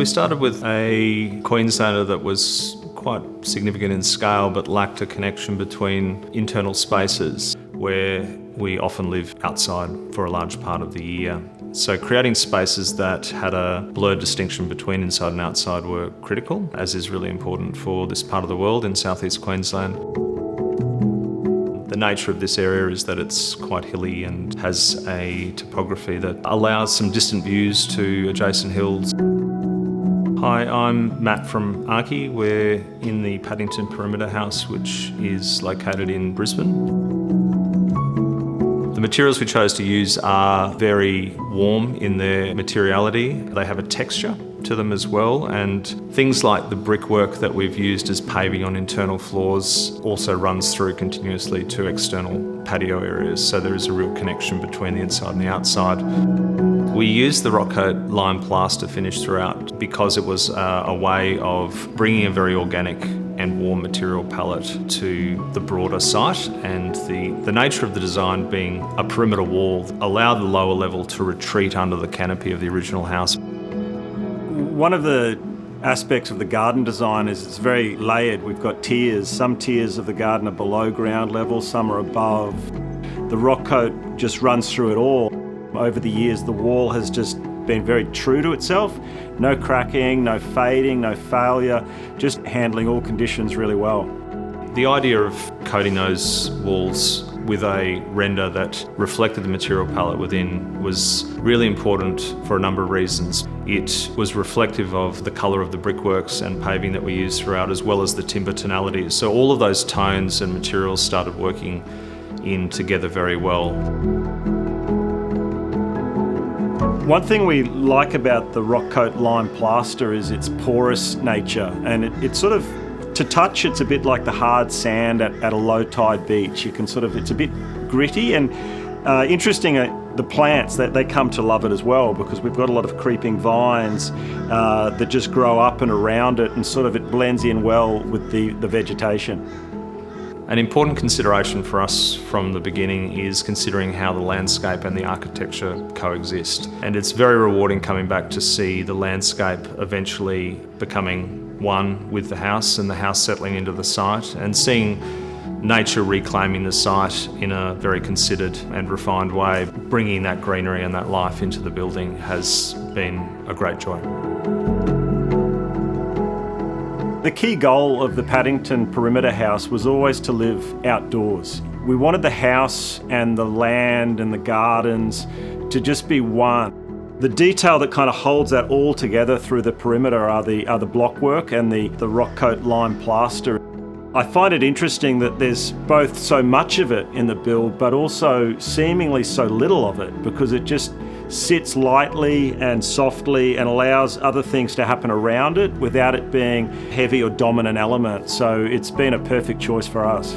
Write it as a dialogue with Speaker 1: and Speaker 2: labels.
Speaker 1: started with a Queenslander that was quite significant in scale but lacked a connection between internal spaces where we often live outside for a large part of the year. So creating spaces that had a blurred distinction between inside and outside were critical, as is really important for this part of the world in southeast Queensland. The nature of this area is that it's quite hilly and has a topography that allows some distant views to adjacent hills. Hi, I'm Matt from Arcke. We're in the Paddington Perimeter House, which is located in Brisbane. The materials we chose to use are very warm in their materiality. They have a texture to them as well, and things like the brickwork that we've used as paving on internal floors also runs through continuously to external patio areas, so there is a real connection between the inside and the outside. We used the rock coat lime plaster finish throughout because it was a way of bringing a very organic and warm material palette to the broader site, and the nature of the design being a perimeter wall allowed the lower level to retreat under the canopy of the original house.
Speaker 2: One of the aspects of the garden design is it's very layered. We've got tiers. Some tiers of the garden are below ground level, some are above. The rock coat just runs through it all. Over the years, the wall has just been very true to itself. No cracking, no fading, no failure, just handling all conditions really well.
Speaker 1: The idea of coating those walls with a render that reflected the material palette within was really important for a number of reasons. It was reflective of the colour of the brickworks and paving that we used throughout, as well as the timber tonalities. So all of those tones and materials started working in together very well.
Speaker 2: One thing we like about the rock coat lime plaster is its porous nature, and it's sort of, to touch, it's a bit like the hard sand at a low tide beach. You can it's a bit gritty, and interesting, the plants, that they come to love it as well, because we've got a lot of creeping vines that just grow up and around it, and it blends in well with the vegetation.
Speaker 1: An important consideration for us from the beginning is considering how the landscape and the architecture coexist. And it's very rewarding coming back to see the landscape eventually becoming one with the house and the house settling into the site, and seeing nature reclaiming the site in a very considered and refined way. Bringing that greenery and that life into the building has been a great joy.
Speaker 2: The key goal of the Paddington Perimeter House was always to live outdoors. We wanted the house and the land and the gardens to just be one. The detail that kind of holds that all together through the perimeter are the blockwork and the rock coat lime plaster. I find it interesting that there's both so much of it in the build, but also seemingly so little of it, because it just sits lightly and softly and allows other things to happen around it without it being heavy or dominant element. So it's been a perfect choice for us.